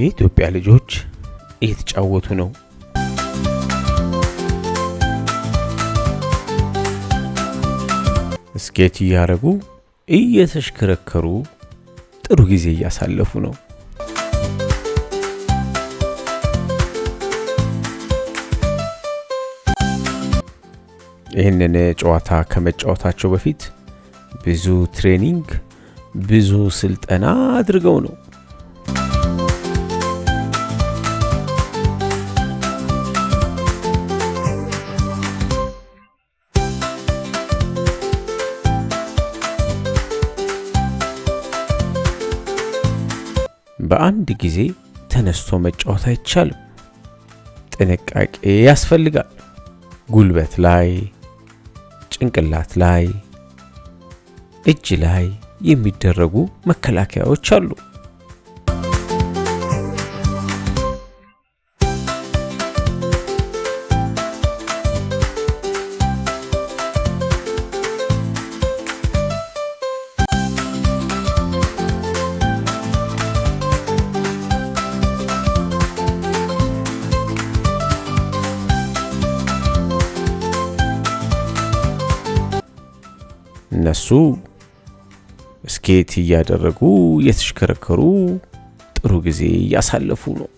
የኢትዮጵያ ልጆች እየተጫወቱ ነው። ስኬት እያደረጉ እየተሽከረከሩ ጥሩ ጊዜ እያሳለፉ ነው። ይህንን ጨዋታ ከመጫወታቸው በፊት ብዙ ትሬኒንግ፣ ብዙ ስልጠና አድርገው ነው። በአንድ ጊዜ ተነስቶ መጫወት አይቻልም። ጥንቃቄ ያስፈልጋል። ጉልበት ላይ፣ ጭንቅላት ላይ፣ እጅ ላይ የሚደረጉ መከላከያዎች አሉ። እነሱ ስኬት እያደረጉ እየተሽከረከሩ ጥሩ ጊዜ እያሳለፉ ነው።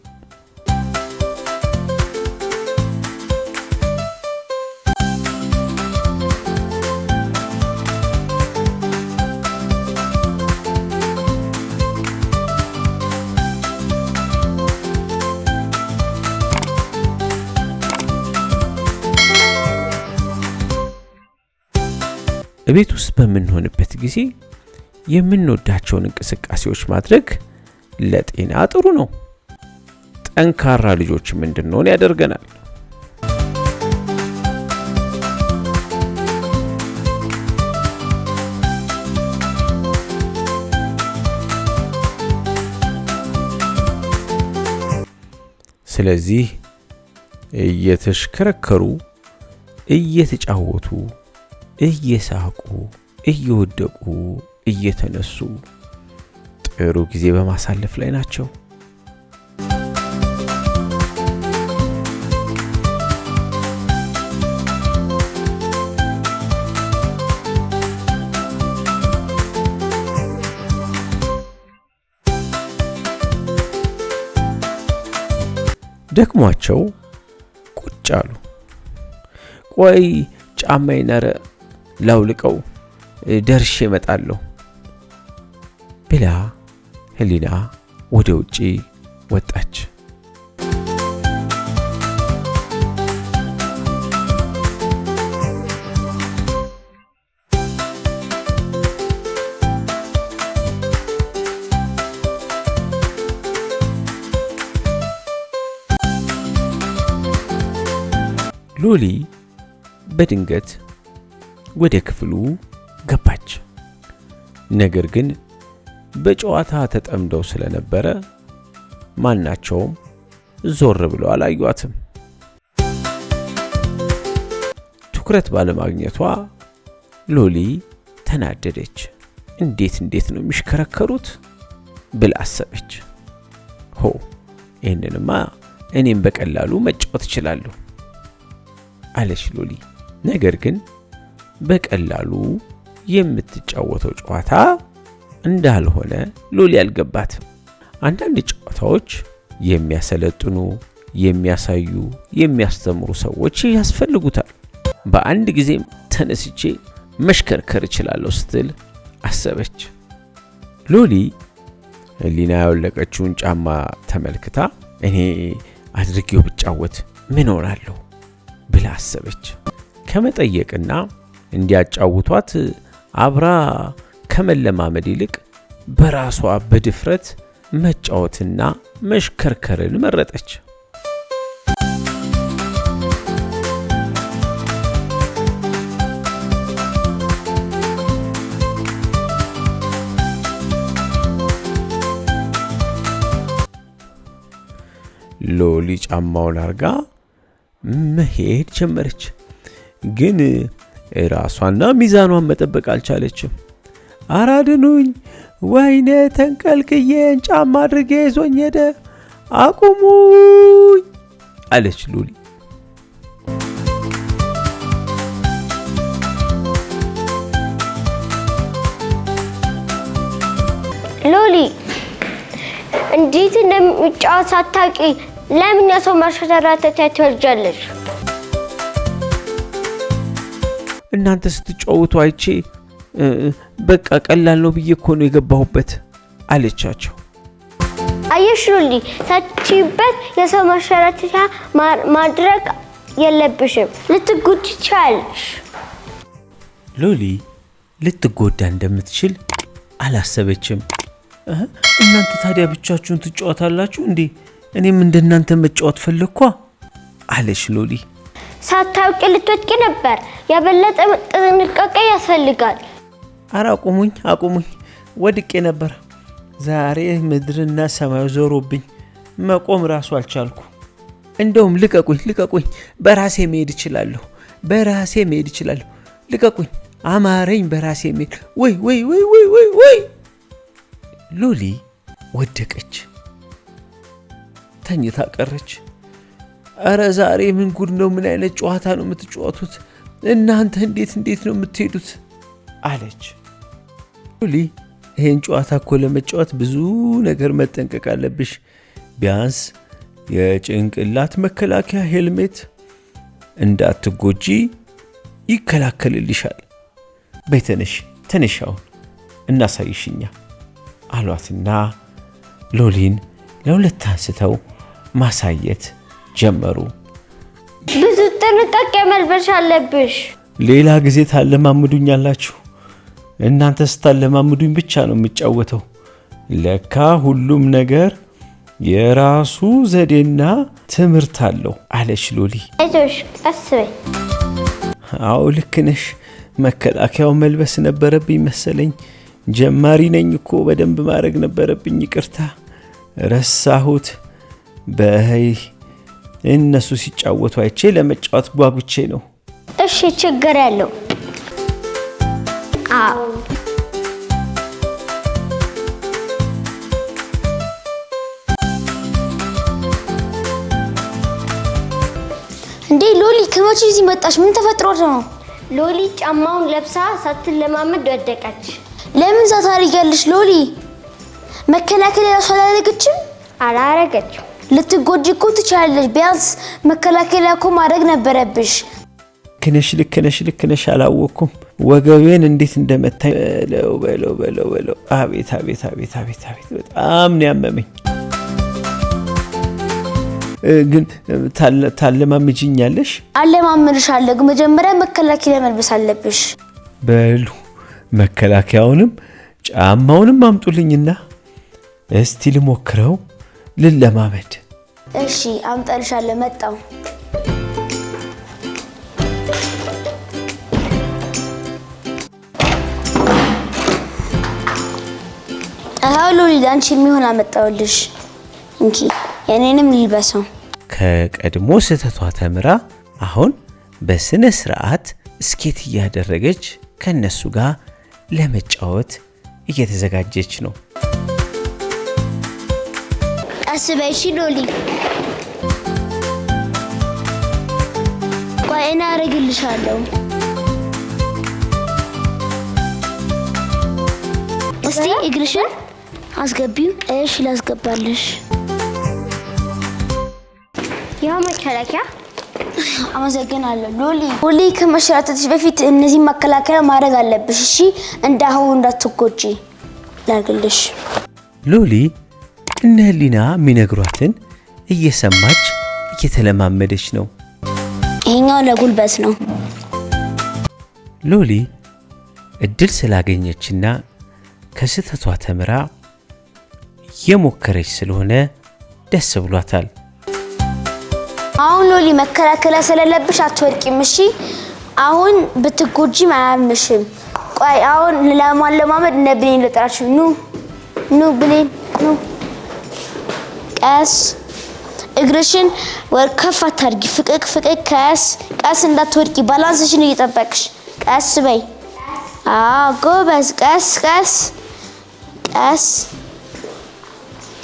ቤት ውስጥ በምንሆንበት ጊዜ የምንወዳቸውን እንቅስቃሴዎች ማድረግ ለጤና ጥሩ ነው። ጠንካራ ልጆችም እንድንሆን ያደርገናል። ስለዚህ እየተሽከረከሩ፣ እየተጫወቱ፣ እየሳቁ፣ እየወደቁ፣ እየተነሱ ጥሩ ጊዜ በማሳለፍ ላይ ናቸው። ደክሟቸው ቁጭ አሉ። ቆይ ጫማዬን ኧረ ላውልቀው ደርሼ እመጣለሁ ብላ ህሊና ወደ ውጪ ወጣች። ሎሊ በድንገት ወደ ክፍሉ ገባች። ነገር ግን በጨዋታ ተጠምደው ስለነበረ ማናቸውም ዞር ብለው አላዩአትም። ትኩረት ባለማግኘቷ ሎሊ ተናደደች። እንዴት ነው የሚሽከረከሩት ብላ አሰበች። ይህንንማ እኔም በቀላሉ መጫወት እችላለሁ አለች ሎሊ። ነገር ግን በቀላሉ የምትጫወተው ጨዋታ እንዳልሆነ ሎሊ አልገባትም። አንዳንድ ጨዋታዎች የሚያሰለጥኑ፣ የሚያሳዩ፣ የሚያስተምሩ ሰዎች ያስፈልጉታል። በአንድ ጊዜም ተነስቼ መሽከርከር እችላለሁ ስትል አሰበች። ሎሊ ህሊና ያወለቀችውን ጫማ ተመልክታ እኔ አድርጌው ብጫወት ምን ሆናለሁ ብላ አሰበች። ከመጠየቅና እንዲያጫውቷት አብራ ከመለማመድ ይልቅ በራሷ በድፍረት መጫወትና መሽከርከርን መረጠች። ሎሊ ጫማውን አርጋ መሄድ ጀመረች። ግን ራሷና ሚዛኗን መጠበቅ አልቻለችም። አራድኑኝ፣ ወይኔ ተንቀልቅዬን ጫማ አድርጌ ይዞኝ ሄደ፣ አቁሙኝ አለች ሎሊ። ሎሊ እንዴት እንደሚጫወት ሳታውቂ ለምን የሰው ማሸራተቻ ትወርጃለሽ? እናንተ ስትጫወቱ አይቼ በቃ ቀላል ነው ብዬ እኮ ነው የገባሁበት አለቻቸው። አየሽ ሎሊ፣ ሳትችይበት የሰው ማሸራተቻ ማድረግ የለብሽም፣ ልትጎጂ ትችያለሽ። ሎሊ ልትጎዳ እንደምትችል አላሰበችም። እናንተ ታዲያ ብቻችሁን ትጫወታላችሁ እንዴ? እኔም እንደናንተ መጫወት ፈለግኳ አለች ሎሊ። ሳታውቂ ልትወድቂ ነበር። የበለጠ ጥንቃቄ ያስፈልጋል። ኧረ አቁሙኝ፣ ወድቄ ነበር። ዛሬ ምድርና ሰማዩ ዞሮብኝ መቆም ራሱ አልቻልኩ። እንደውም ልቀቁኝ፣ በራሴ መሄድ እችላለሁ። ልቀቁኝ፣ አማረኝ በራሴ መሄድ። ወይ ሎሊ ወደቀች፣ ተኝታ ቀረች። ኧረ ዛሬ ምን ጉድ ነው? ምን አይነት ጨዋታ ነው የምትጫወቱት እናንተ? እንዴት ነው የምትሄዱት? አለች ሎሊ። ይሄን ጨዋታ እኮ ለመጫወት ብዙ ነገር መጠንቀቅ አለብሽ። ቢያንስ የጭንቅላት መከላከያ ሄልሜት እንዳትጎጂ ይከላከልልሻል። በይ ተነሽ አሁን እናሳይሽኛ አሏትና ሎሊን ለሁለት አንስተው ማሳየት ጀመሩ። ብዙ ጥንቃቄ መልበስ አለብሽ። ሌላ ጊዜ ታለማምዱኛላችሁ። እናንተ ስታለማምዱኝ ብቻ ነው የምጫወተው። ለካ ሁሉም ነገር የራሱ ዘዴና ትምህርት አለው አለች ሎሊ። አይዞሽ፣ ቀስ በይ። አዎ ልክ ነሽ። መከላከያው መልበስ ነበረብኝ መሰለኝ። ጀማሪ ነኝ እኮ፣ በደንብ ማድረግ ነበረብኝ። ይቅርታ ረሳሁት። በይ እነሱ ሲጫወቱ አይቼ ለመጫወት ጓጉቼ ነው። እሺ ችግር ያለው። አዎ እንዴ ሎሊ፣ ከመቼ እዚህ መጣሽ? ምን ተፈጥሮ ነው? ሎሊ ጫማውን ለብሳ ሳትለማመድ ወደቀች። ለምን ታታሪያለሽ ሎሊ? መከላከያ ራሱ አላረገችም? አላረገችም። ልትጎጂ እኮ ትችላለሽ። ቢያንስ መከላከያ እኮ ማድረግ ነበረብሽ። ልክ ነሽ። አላወኩም ወገቤን እንዴት እንደመታኝ። በለው። አቤት በጣም ነው ያመመኝ። ግን ታለማምጂኛለሽ? አለማምድሻለሁ፣ ግን መጀመሪያ መከላከያ መልበስ አለብሽ። በሉ መከላከያውንም ጫማውንም አምጡልኝና እስቲ ልሞክረው፣ ልለማመድ። እሺ አምጣልሻለሁ። መጣው። ሎሊ ላንቺ የሚሆን አመጣውልሽ። እንኪ የኔንም ልልበሰው። ከቀድሞ ስህተቷ ተምራ አሁን በስነ ስርዓት ስኬት እያደረገች ከነሱ ጋር ለመጫወት እየተዘጋጀች ነው። ቀስ በይ እሺ ሎሊ። ቆይ እኔ አደርግልሻለሁ። እስቲ እግርሽን አስገቢው። እሺ ላስገባልሽ። ያው መከላከያ። አመሰግናለሁ ሎሊ። ከመሸራተትሽ በፊት እነዚህ መከላከያ ማድረግ አለብሽ። እሺ እንዳሁን እንዳትጎጂ ላድርግልሽ። ሎሊ እነ ህሊና የሚነግሯትን እየሰማች እየተለማመደች ነው። ይሄኛው ለጉልበት ነው። ሎሊ እድል ስላገኘችና ከስህተቷ ተምራ የሞከረች ስለሆነ ደስ ብሏታል። አሁን ሎሊ መከላከያ ስለለብሽ አትወድቂም። እሺ አሁን ብትጎጂም አያምሽም። ቆይ አሁን ለማለማመድ እነ ብሌን ልጥራችሁ። ኑ ብሌን ኑ። ቀስ እግርሽን ወር ከፍ አታርጊ። ፍቅቅ ቀስ እንዳትወድቂ። ባላንስሽን እየጠበቅሽ ቀስ በይ። ጎበዝ።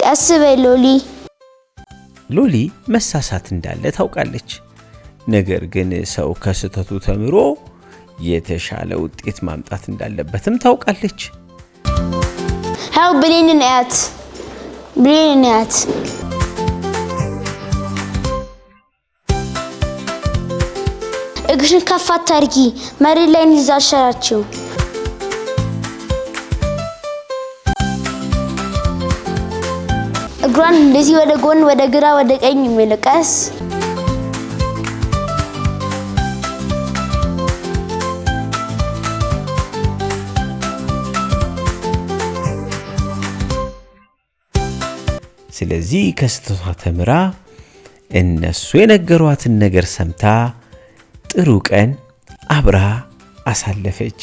ቀስ በይ ሎሊ። ሎሊ መሳሳት እንዳለ ታውቃለች። ነገር ግን ሰው ከስህተቱ ተምሮ የተሻለ ውጤት ማምጣት እንዳለበትም ታውቃለች። ሃው ብሌንን አያት እግርሽን ከፍ አታርጊ፣ መሬት ላይ እንይዛሻላችሁ። እግሯን እንደዚህ ወደ ጎን፣ ወደ ግራ፣ ወደ ቀኝ የሚልቀስ ስለዚህ ከስህተቷ ተምራ እነሱ የነገሯትን ነገር ሰምታ ጥሩ ቀን አብራ አሳለፈች።